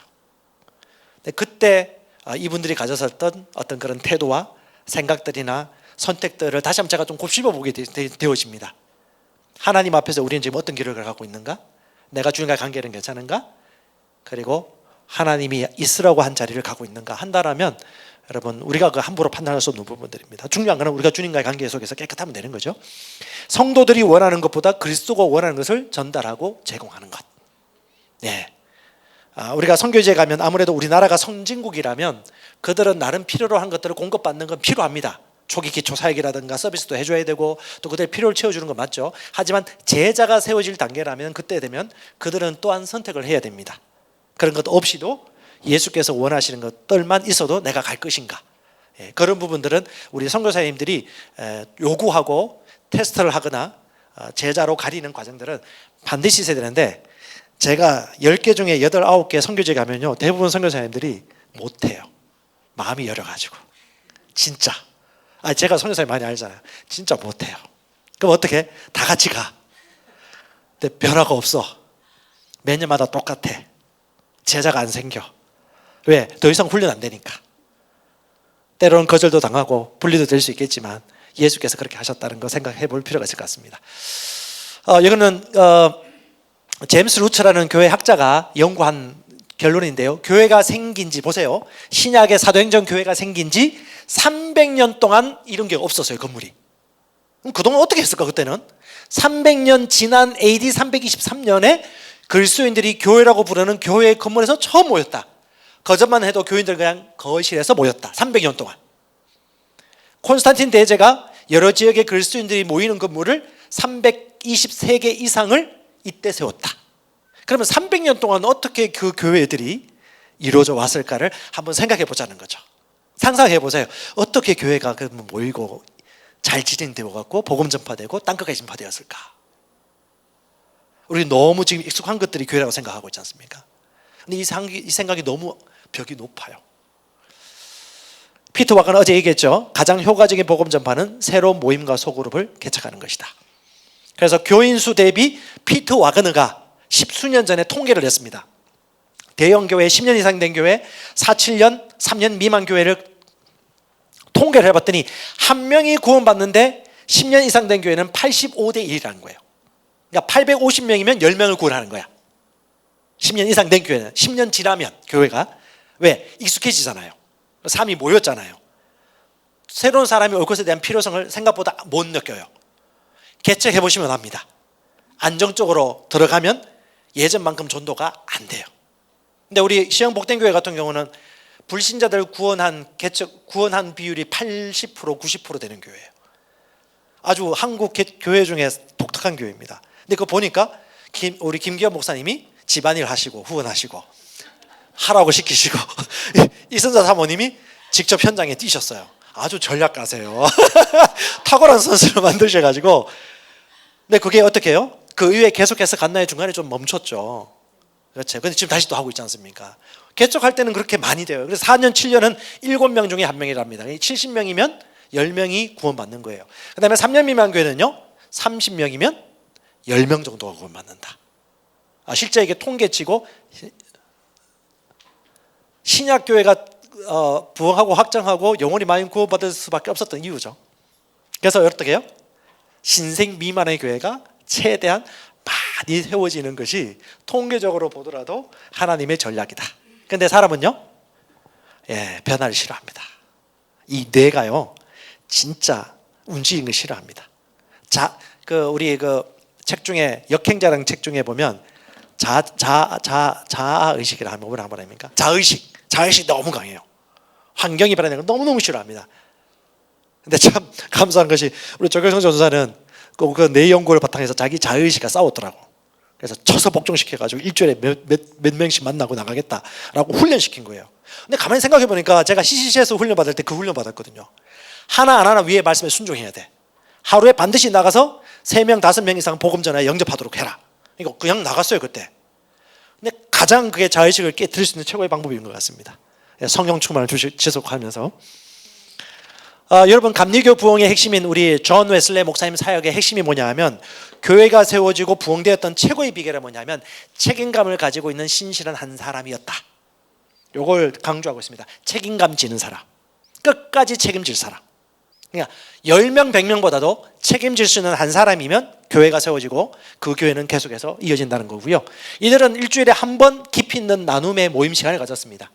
근데 그때 이분들이 가졌었던 어떤 그런 태도와 생각들이나 선택들을 다시 한번 제가 좀 곱씹어보게 되어집니다. 하나님 앞에서 우리는 지금 어떤 길을 가고 있는가? 내가 주님과의 관계는 괜찮은가? 그리고 하나님이 있으라고 한 자리를 가고 있는가 한다라면 여러분 우리가 그 함부로 판단할 수 없는 부분들입니다. 중요한 것은 우리가 주님과의 관계 속에서 깨끗하면 되는 거죠. 성도들이 원하는 것보다 그리스도가 원하는 것을 전달하고 제공하는 것. 네. 우리가 선교지에 가면 아무래도 우리나라가 선진국이라면 그들은 나름 필요로 한 것들을 공급받는 건 필요합니다. 초기 기초 사역이라든가 서비스도 해줘야 되고 또 그들의 필요를 채워주는 건 맞죠. 하지만 제자가 세워질 단계라면 그때 되면 그들은 또한 선택을 해야 됩니다. 그런 것 없이도 예수께서 원하시는 것들만 있어도 내가 갈 것인가, 그런 부분들은 우리 선교사님들이 요구하고 테스트를 하거나 제자로 가리는 과정들은 반드시 있어야 되는데, 제가 10개 중에 8, 9개 선교지에 가면요 대부분 선교사님들이 못해요. 마음이 열어가지고 진짜 제가 선교사님 많이 알잖아요. 진짜 못해요. 그럼 어떻게? 다 같이 가. 근데 변화가 없어. 매년마다 똑같아. 제자가 안 생겨. 왜? 더 이상 훈련 안 되니까. 때로는 거절도 당하고 분리도 될 수 있겠지만 예수께서 그렇게 하셨다는 거 생각해 볼 필요가 있을 것 같습니다. 이거는 제임스 루츠라는 교회 학자가 연구한 결론인데요. 교회가 생긴 지 보세요. 신약의 사도행전 교회가 생긴 지 300년 동안 이런 게 없었어요. 건물이. 그럼 그동안 어떻게 했을까? 그때는 300년 지난 AD 323년에 그리스도인들이 교회라고 부르는 교회의 건물에서 처음 모였다. 거짓만 해도 교인들 그냥 거실에서 모였다. 300년 동안. 콘스탄틴 대제가 여러 지역의 그리스도인들이 모이는 건물을 323개 이상을 이때 세웠다. 그러면 300년 동안 어떻게 그 교회들이 이루어져 왔을까를 한번 생각해 보자는 거죠. 상상해 보세요. 어떻게 교회가 모이고 잘 진행되어 갖고 복음 전파되고 땅끝까지 전파되었을까? 우리 너무 지금 익숙한 것들이 교회라고 생각하고 있지 않습니까? 근데 이 생각이 너무 벽이 높아요. 피터 와가는 어제 얘기했죠. 가장 효과적인 복음 전파는 새로운 모임과 소그룹을 개척하는 것이다. 그래서 교인 수 대비 피터 와그너가 10수년 전에 통계를 냈습니다. 대형 교회, 10년 이상 된 교회, 4-7년, 3년 미만 교회를 통계를 해봤더니 한 명이 구원받는데 10년 이상 된 교회는 85대 1이라는 거예요. 그러니까 850명이면 10명을 구원하는 거야. 10년 이상 된 교회는. 10년 지나면 교회가. 왜? 익숙해지잖아요. 삶이 모였잖아요. 새로운 사람이 올 것에 대한 필요성을 생각보다 못 느껴요. 개척해 보시면 압니다. 안정적으로 들어가면 예전만큼 전도가 안 돼요. 근데 우리 시흥 복된교회 같은 경우는 불신자들 구원한 비율이 80%, 90% 되는 교회예요. 아주 한국 교회 중에 독특한 교회입니다. 근데 그거 보니까 우리 김기현 목사님이 집안일 하시고 후원하시고 하라고 시키시고 이선자 사모님이 직접 현장에 뛰셨어요. 아주 전략가세요. 탁월한 선수를 만드셔가지고. 근데 그게 어떻게 해요? 그 이후에 계속해서 갔나요? 중간에 좀 멈췄죠. 그렇죠. 근데 지금 다시 또 하고 있지 않습니까? 개척할 때는 그렇게 많이 돼요. 그래서 4년, 7년은 7명 중에 1명이랍니다. 70명이면 10명이 구원받는 거예요. 그 다음에 3년 미만 교회는요, 30명이면 10명 정도가 구원받는다. 실제 이게 통계치고 신약교회가 부흥하고 확장하고 영혼이 많이 구원받을 수밖에 없었던 이유죠. 그래서 어떻게 해요? 신생 미만의 교회가 최대한 많이 세워지는 것이 통계적으로 보더라도 하나님의 전략이다. 근데 사람은요, 변화를 싫어합니다. 이 뇌가요, 진짜 움직이는 걸 싫어합니다. 우리 책 중에 역행자라는 책 중에 보면 자아 의식이라 하면 뭐라 말합니까? 자의식 너무 강해요. 환경이 변하는 걸 너무너무 싫어합니다. 근데 참 감사한 것이 우리 조경성 전도사는 그 내 연구를 바탕해서 자기 자의식과 싸웠더라고. 그래서 쳐서 복종시켜가지고 일주일에 몇 명씩 만나고 나가겠다라고 훈련시킨 거예요. 근데 가만히 생각해 보니까 제가 CCC에서 훈련 받을 때 그 훈련 받았거든요. 하나 안 하나 위에 말씀에 순종해야 돼. 하루에 반드시 나가서 3명, 5명 이상 복음 전하에 영접하도록 해라. 이거 그냥 나갔어요 그때. 근데 가장 그게 자의식을 깨뜨릴 수 있는 최고의 방법인 것 같습니다. 성령 충만을 지속하면서 여러분, 감리교 부흥의 핵심인 우리 존 웨슬레 목사님 사역의 핵심이 뭐냐 하면, 교회가 세워지고 부흥되었던 최고의 비결은 뭐냐면 책임감을 가지고 있는 신실한 한 사람이었다. 이걸 강조하고 있습니다. 책임감 지는 사람, 끝까지 책임질 사람. 그러니까 10명, 100명보다도 책임질 수 있는 한 사람이면 교회가 세워지고 그 교회는 계속해서 이어진다는 거고요. 이들은 일주일에 한 번 깊이 있는 나눔의 모임 시간을 가졌습니다.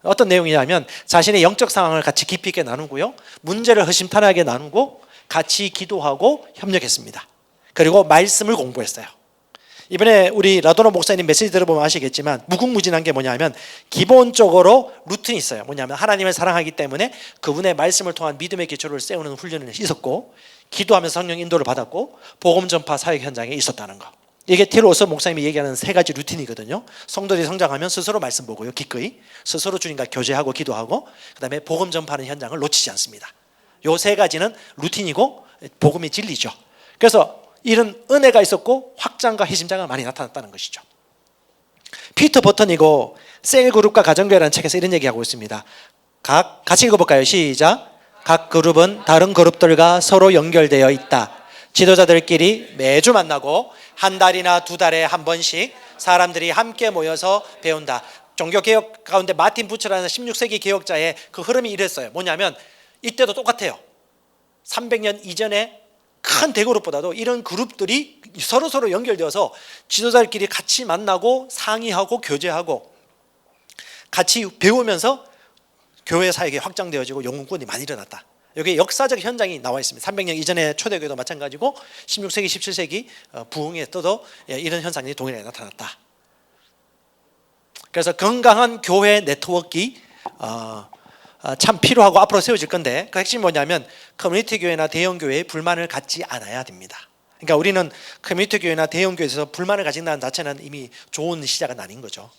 어떤 내용이냐면 자신의 영적 상황을 같이 깊이 있게 나누고요, 문제를 허심탄회하게 나누고 같이 기도하고 협력했습니다. 그리고 말씀을 공부했어요. 이번에 우리 라도나 목사님 메시지 들어보면 아시겠지만 무궁무진한 게 뭐냐면 기본적으로 루틴이 있어요. 뭐냐면 하나님을 사랑하기 때문에 그분의 말씀을 통한 믿음의 기초를 세우는 훈련이 있었고, 기도하면서 성령 인도를 받았고, 복음 전파 사역 현장에 있었다는 거. 이게 티로스 목사님이 얘기하는 3가지 루틴이거든요. 성도들이 성장하면 스스로 말씀 보고요, 기꺼이 스스로 주님과 교제하고 기도하고, 그 다음에 복음 전파하는 현장을 놓치지 않습니다. 요 3가지는 루틴이고 복음의 진리죠. 그래서 이런 은혜가 있었고 확장과 희심자가 많이 나타났다는 것이죠. 피터 버턴이고 셀그룹과 가정교회라는 책에서 이런 얘기하고 있습니다. 같이 읽어볼까요? 시작. 각 그룹은 다른 그룹들과 서로 연결되어 있다. 지도자들끼리 매주 만나고 한 달이나 2달에 한 번씩 사람들이 함께 모여서 배운다. 종교개혁 가운데 마틴 부처라는 16세기 개혁자의 그 흐름이 이랬어요. 뭐냐면 이때도 똑같아요. 300년 이전에 큰 대그룹보다도 이런 그룹들이 서로 연결되어서 지도자들끼리 같이 만나고 상의하고 교제하고 같이 배우면서 교회 사역이 확장되어지고 영웅권이 많이 일어났다. 여기 역사적 현장이 나와 있습니다. 300년 이전의 초대교회도 마찬가지고 16세기, 17세기 부흥에 떠도 이런 현상이 동일하게 나타났다. 그래서 건강한 교회 네트워크가 참 필요하고 앞으로 세워질 건데, 그 핵심이 뭐냐면 커뮤니티 교회나 대형 교회에 불만을 갖지 않아야 됩니다. 그러니까 우리는 커뮤니티 교회나 대형 교회에서 불만을 가진다는 자체는 이미 좋은 시작은 아닌 거죠.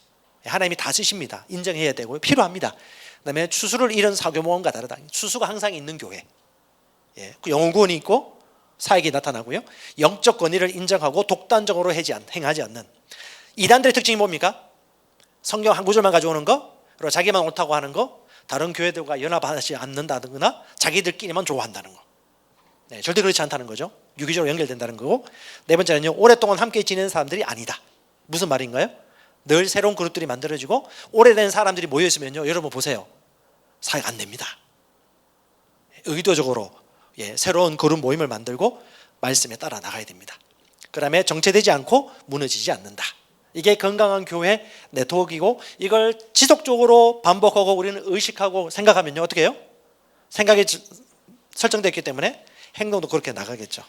하나님이 다 쓰십니다. 인정해야 되고 필요합니다. 그다음에 추수를 잃은 사교모험과 다르다. 추수가 항상 있는 교회, 영혼구원이 있고 사역이 나타나고요, 영적 권위를 인정하고 독단적으로 행하지 않는 이단들의 특징이 뭡니까? 성경 한 구절만 가져오는 거, 그리고 자기만 옳다고 하는 거, 다른 교회들과 연합하지 않는다거나 자기들끼리만 좋아한다는 거. 절대 그렇지 않다는 거죠. 유기적으로 연결된다는 거고, 4번째는요, 오랫동안 함께 지내는 사람들이 아니다. 무슨 말인가요? 늘 새로운 그룹들이 만들어지고 오래된 사람들이 모여있으면요, 여러분 보세요, 사역 안 됩니다. 의도적으로 새로운 그룹 모임을 만들고 말씀에 따라 나가야 됩니다. 그 다음에 정체되지 않고 무너지지 않는다. 이게 건강한 교회 네트워크이고, 이걸 지속적으로 반복하고 우리는 의식하고 생각하면요, 어떻게 해요? 생각이 설정됐기 때문에 행동도 그렇게 나가겠죠.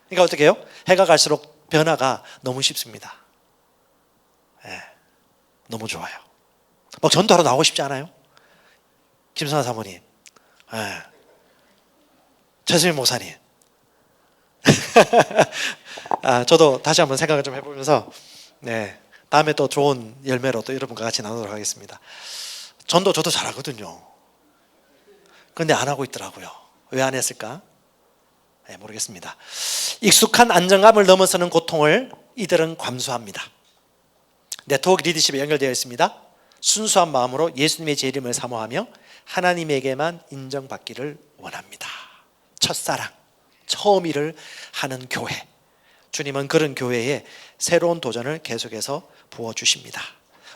그러니까 어떻게 해요? 해가 갈수록 변화가 너무 쉽습니다. 너무 좋아요. 막 전도하러 나오고 싶지 않아요? 김선아 사모님, 최수민 목사님. 저도 다시 한번 생각을 좀 해보면서 다음에 또 좋은 열매로 또 여러분과 같이 나누도록 하겠습니다. 전도 저도 잘하거든요. 그런데 안 하고 있더라고요. 왜 안 했을까? 모르겠습니다. 익숙한 안정감을 넘어서는 고통을 이들은 감수합니다. 네트워크 리더십에 연결되어 있습니다. 순수한 마음으로 예수님의 제 이름을 사모하며 하나님에게만 인정받기를 원합니다. 첫사랑, 처음 일을 하는 교회. 주님은 그런 교회에 새로운 도전을 계속해서 부어주십니다.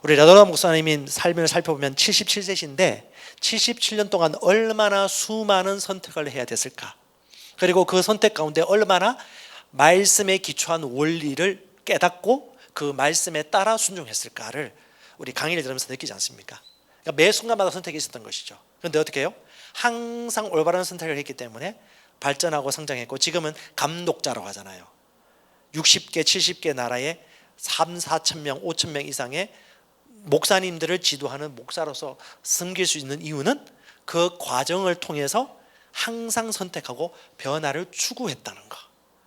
우리 라도나 목사님의 삶을 살펴보면 77세신데 77년 동안 얼마나 수많은 선택을 해야 됐을까? 그리고 그 선택 가운데 얼마나 말씀에 기초한 원리를 깨닫고 그 말씀에 따라 순종했을까를 우리 강의를 들으면서 느끼지 않습니까? 그러니까 매 순간마다 선택이 있었던 것이죠. 그런데 어떻게 해요? 항상 올바른 선택을 했기 때문에 발전하고 성장했고 지금은 감독자라고 하잖아요. 60개, 70개 나라에 3, 4천 명, 5천 명 이상의 목사님들을 지도하는 목사로서 섬길 수 있는 이유는 그 과정을 통해서 항상 선택하고 변화를 추구했다는 거.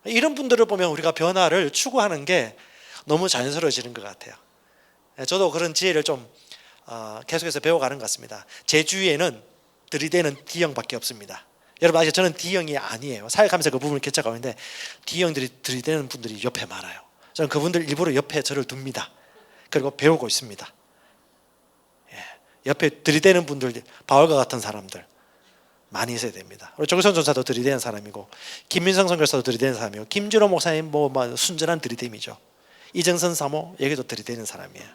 이런 분들을 보면 우리가 변화를 추구하는 게 너무 자연스러워지는 것 같아요. 저도 그런 지혜를 좀 계속해서 배워가는 것 같습니다. 제 주위에는 들이대는 D형밖에 없습니다. 여러분 아시죠? 저는 D형이 아니에요. 사역하면서 그 부분을 개척하고 있는데 D형들이 들이대는 분들이 옆에 많아요. 저는 그분들 일부러 옆에 저를 둡니다. 그리고 배우고 있습니다. 옆에 들이대는 분들, 바울과 같은 사람들 많이 있어야 됩니다. 우리 정선 전사도 들이대는 사람이고 김민성 선교사도 들이대는 사람이고 김준호 목사님 뭐 순전한 들이댐이죠. 이정선 사모 여기도 들이대는 사람이에요.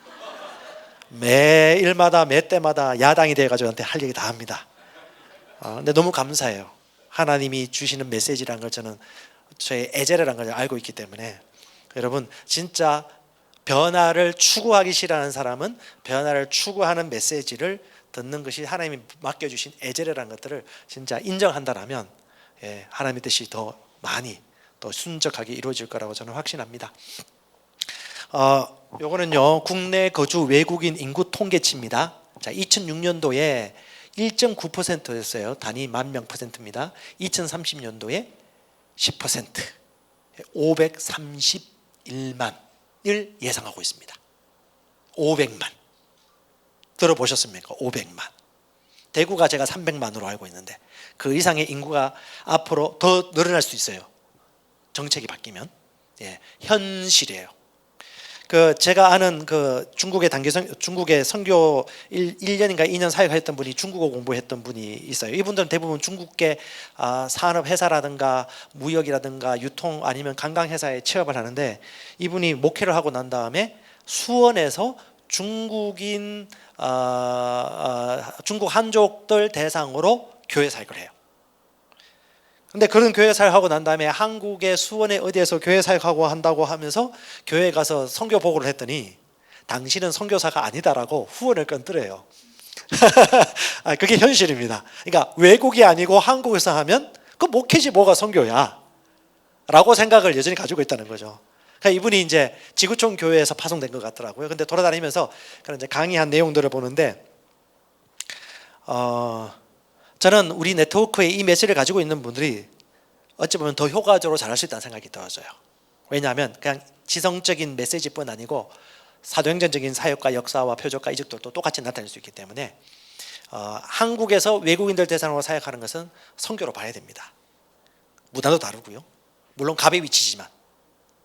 매 일마다 매 때마다 야당이 돼가지고 저한테 할 얘기 다 합니다. 근데 너무 감사해요. 하나님이 주시는 메시지라는 걸 저는 저의 애제라는 걸 알고 있기 때문에 여러분 진짜 변화를 추구하기 싫어하는 사람은 변화를 추구하는 메시지를 듣는 것이 하나님이 맡겨주신 애제라는 것들을 진짜 인정한다라면 하나님의 뜻이 더 많이 더 순적하게 이루어질 거라고 저는 확신합니다. 요거는요 국내 거주 외국인 인구 통계치입니다. 자, 2006년도에 1.9%였어요. 단위 10,000명 %입니다. 2030년도에 10% 531만을 예상하고 있습니다. 500만 들어보셨습니까? 500만. 대구가 제가 300만으로 알고 있는데 그 이상의 인구가 앞으로 더 늘어날 수 있어요. 정책이 바뀌면. 현실이에요. 제가 아는 중국의 중국의 선교 1년인가 2년 사역했던 분이 중국어 공부했던 분이 있어요. 이분들은 대부분 중국계 산업 회사라든가 무역이라든가 유통 아니면 관광 회사에 취업을 하는데 이분이 목회를 하고 난 다음에 수원에서 중국인 중국 한족들 대상으로 교회 사역을 해요. 근데 그런 교회 사역하고 난 다음에 한국의 수원에 어디에서 교회 사역하고 한다고 하면서 교회에 가서 선교 보고를 했더니 당신은 선교사가 아니다라고 후원을 건드려요. 그게 현실입니다. 그러니까 외국이 아니고 한국에서 하면 그 목회지 뭐가 선교야 라고 생각을 여전히 가지고 있다는 거죠. 그러니까 이분이 이제 지구촌 교회에서 파송된 것 같더라고요. 근데 돌아다니면서 그런 이제 강의한 내용들을 보는데 저는 우리 네트워크에 이 메시지를 가지고 있는 분들이 어찌 보면 더 효과적으로 잘할 수 있다는 생각이 들어져요. 왜냐하면 그냥 지성적인 메시지뿐 아니고 사도행전적인 사역과 역사와 표적과 이적들도 똑같이 나타낼 수 있기 때문에 한국에서 외국인들 대상으로 사역하는 것은 선교로 봐야 됩니다. 문화도 다르고요. 물론 갑의 위치지만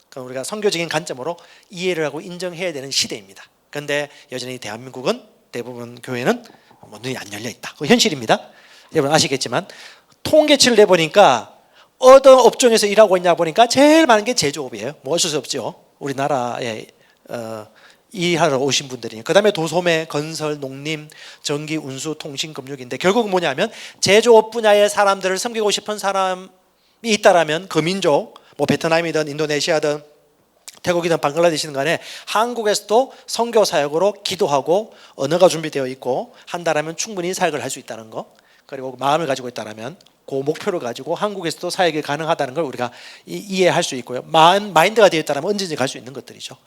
그럼 우리가 선교적인 관점으로 이해를 하고 인정해야 되는 시대입니다. 그런데 여전히 대한민국은 대부분 교회는 눈이 안 열려 있다. 그건 현실입니다. 여러분 아시겠지만 통계치를 내보니까 어떤 업종에서 일하고 있냐 보니까 제일 많은 게 제조업이에요. 뭐 어쩔 수 없죠. 우리나라에 일하러 오신 분들이. 그 다음에 도소매, 건설, 농림, 전기, 운수, 통신, 금융인데 결국은 뭐냐면 제조업 분야의 사람들을 섬기고 싶은 사람이 있다라면 그 민족, 뭐 베트남이든 인도네시아든 태국이든 방글라데시든 간에 한국에서도 선교 사역으로 기도하고 언어가 준비되어 있고 한다라면 충분히 사역을 할 수 있다는 거, 그리고 마음을 가지고 있다면 그 목표를 가지고 한국에서도 사역이 가능하다는 걸 우리가 이해할 수 있고요. 마인드가 되어 있다면 언제든지 갈 수 있는 것들이죠.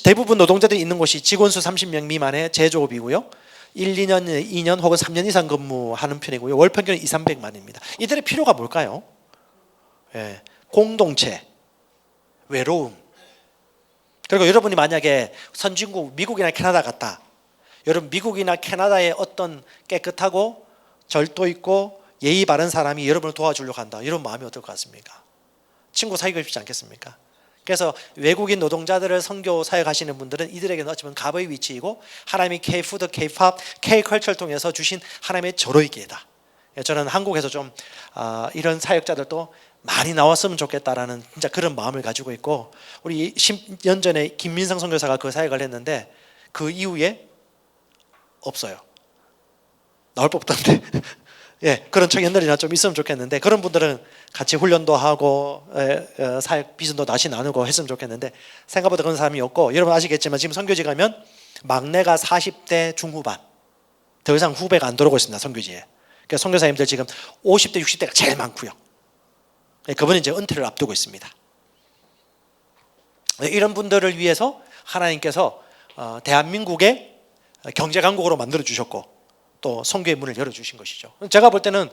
대부분 노동자들이 있는 곳이 직원 수 30명 미만의 제조업이고요. 1, 2년, 2년 혹은 3년 이상 근무하는 편이고요. 월 평균 2, 300만입니다. 이들의 필요가 뭘까요? 공동체, 외로움. 그리고 여러분이 만약에 선진국 미국이나 캐나다 갔다. 여러분 미국이나 캐나다의 어떤 깨끗하고 절도 있고 예의 바른 사람이 여러분을 도와주려고 한다. 이런 마음이 어떨 것 같습니까? 친구 사귀고 싶지 않겠습니까? 그래서 외국인 노동자들을 선교 사역하시는 분들은 이들에게는 어쩌면 갑의 위치이고 하나님이 K-푸드, K-팝, K-컬처를 통해서 주신 하나님의 절호의 기회다. 저는 한국에서 좀 이런 사역자들도 많이 나왔으면 좋겠다라는 진짜 그런 마음을 가지고 있고, 우리 10년 전에 김민성 선교사가 그 사역을 했는데 그 이후에 없어요. 나올 법던데. 그런 청년들이나 좀 있으면 좋겠는데 그런 분들은 같이 훈련도 하고 사역 비전도 다시 나누고 했으면 좋겠는데 생각보다 그런 사람이 없고, 여러분 아시겠지만 지금 선교지 가면 막내가 40대 중후반, 더 이상 후배가 안 들어오고 있습니다. 선교지에. 그러니까 선교사님들 지금 50대 60대가 제일 많고요. 그분은 이제 은퇴를 앞두고 있습니다. 이런 분들을 위해서 하나님께서 대한민국의 경제 강국으로 만들어 주셨고 또 선교의 문을 열어 주신 것이죠. 제가 볼 때는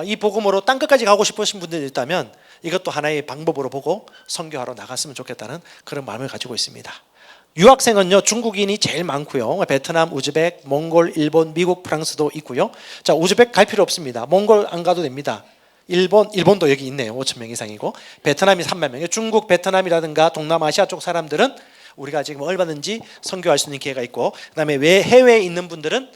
이 복음으로 땅끝까지 가고 싶으신 분들이 있다면 이것도 하나의 방법으로 보고 선교하러 나갔으면 좋겠다는 그런 마음을 가지고 있습니다. 유학생은요, 중국인이 제일 많고요. 베트남, 우즈벡, 몽골, 일본, 미국, 프랑스도 있고요. 자, 우즈벡 갈 필요 없습니다. 몽골 안 가도 됩니다. 일본도 여기 있네요. 5천 명 이상이고 베트남이 3만 명. 중국, 베트남이라든가 동남아시아 쪽 사람들은 우리가 지금 얼마든지 선교할 수 있는 기회가 있고, 그다음에 왜 해외에 있는 분들은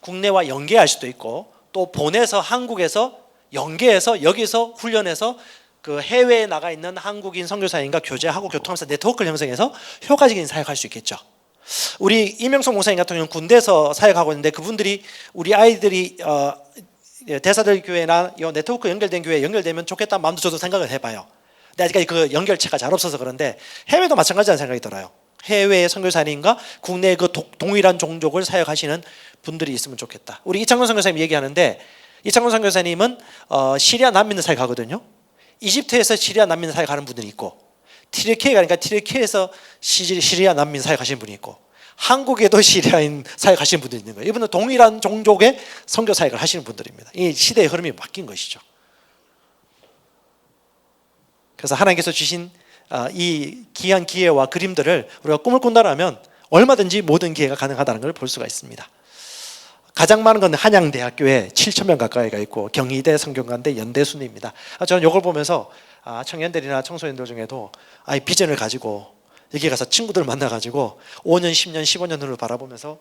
국내와 연계할 수도 있고, 또 보내서 한국에서 연계해서 여기서 훈련해서 그 해외에 나가 있는 한국인 선교사님과 교제하고 교통하면서 네트워크를 형성해서 효과적인 사역할 수 있겠죠. 우리 이명성 목사님 같은 경우는 군대에서 사역하고 있는데 그분들이 우리 아이들이 대사들 교회나 이 네트워크 연결된 교회에 연결되면 좋겠다는 마음도 저도 생각을 해봐요. 근데 아직까지 그 연결체가 잘 없어서 그런데 해외도 마찬가지라는 생각이 들어요. 해외의 선교사님과 국내의 그 동일한 종족을 사역하시는 분들이 있으면 좋겠다. 우리 이창근 선교사님 얘기하는데, 이창근 선교사님은 시리아 난민을 사역하거든요. 이집트에서 시리아 난민 사역하는 분들이 있고, 티르키에 가니까 티르키에서 시리아 난민 사역하시는 분이 있고, 한국에도 시리아인 사역하시는 분들이 있는 거예요. 이분은 동일한 종족의 선교 사역을 하시는 분들입니다. 이 시대의 흐름이 바뀐 것이죠. 그래서 하나님께서 주신 이 귀한 기회와 그림들을 우리가 꿈을 꾼다면 얼마든지 모든 기회가 가능하다는 걸 볼 수가 있습니다. 가장 많은 건 한양대학교에 7,000명 가까이가 있고 경희대, 성균관대, 연대 순입니다. 저는 이걸 보면서 청년들이나 청소년들 중에도 비전을 가지고 여기 가서 친구들 만나가지고 5년, 10년, 15년 후를 바라보면서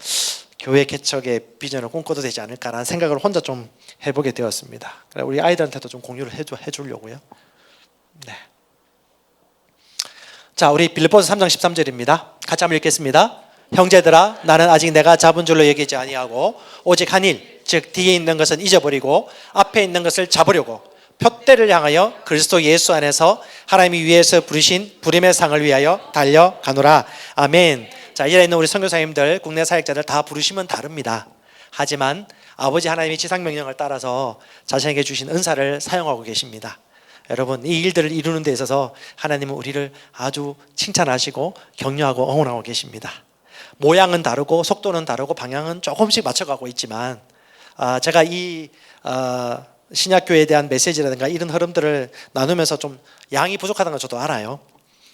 교회 개척의 비전을 꿈꿔도 되지 않을까라는 생각을 혼자 좀 해보게 되었습니다. 우리 아이들한테도 좀 공유를 해주려고요. 네. 자, 우리 빌립보서 3장 13절입니다. 같이 한번 읽겠습니다. 형제들아, 나는 아직 내가 잡은 줄로 여기지 아니하고 오직 한 일, 즉 뒤에 있는 것은 잊어버리고 앞에 있는 것을 잡으려고 표대를 향하여 그리스도 예수 안에서 하나님이 위에서 부르신 부름의 상을 위하여 달려가노라. 아멘. 자, 이에 있는 우리 선교사님들, 국내 사역자들 다 부르시면 다릅니다. 하지만 아버지 하나님의 지상명령을 따라서 자신에게 주신 은사를 사용하고 계십니다. 여러분, 이 일들을 이루는 데 있어서 하나님은 우리를 아주 칭찬하시고 격려하고 응원하고 계십니다. 모양은 다르고 속도는 다르고 방향은 조금씩 맞춰가고 있지만 제가 이 신약교회에 대한 메시지라든가 이런 흐름들을 나누면서 좀 양이 부족하다는 걸 저도 알아요.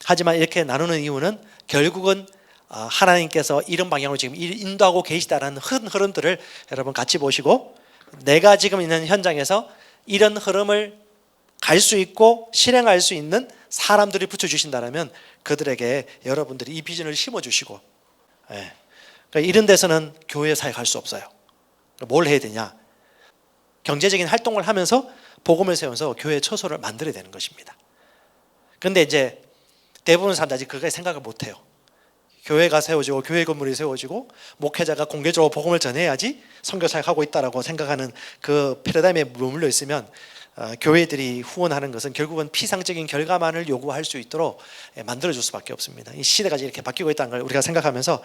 하지만 이렇게 나누는 이유는 결국은 하나님께서 이런 방향으로 지금 인도하고 계시다는 흐름들을 여러분 같이 보시고, 내가 지금 있는 현장에서 이런 흐름을 갈 수 있고 실행할 수 있는 사람들이 붙여주신다면 그들에게 여러분들이 이 비전을 심어주시고, 그러니까 이런 데서는 교회 사역할 수 없어요. 뭘 해야 되냐? 경제적인 활동을 하면서 복음을 세워서 교회 처소를 만들어야 되는 것입니다. 그런데 이제 대부분 사람들이 아직 그렇게 생각을 못해요. 교회가 세워지고 교회 건물이 세워지고 목회자가 공개적으로 복음을 전해야지 선교 사역하고 있다라고 생각하는 그 패러다임에 머물러 있으면 교회들이 후원하는 것은 결국은 피상적인 결과만을 요구할 수 있도록 만들어줄 수밖에 없습니다. 이 시대가 이렇게 바뀌고 있다는 걸 우리가 생각하면서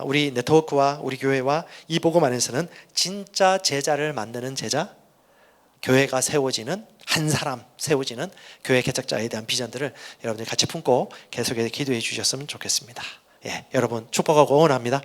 우리 네트워크와 우리 교회와 이 복음 안에서는 진짜 제자를 만드는 제자, 교회가 세워지는 한 사람 세워지는 교회 개척자에 대한 비전들을 여러분들이 같이 품고 계속해서 기도해 주셨으면 좋겠습니다. 여러분 축복하고 응원합니다.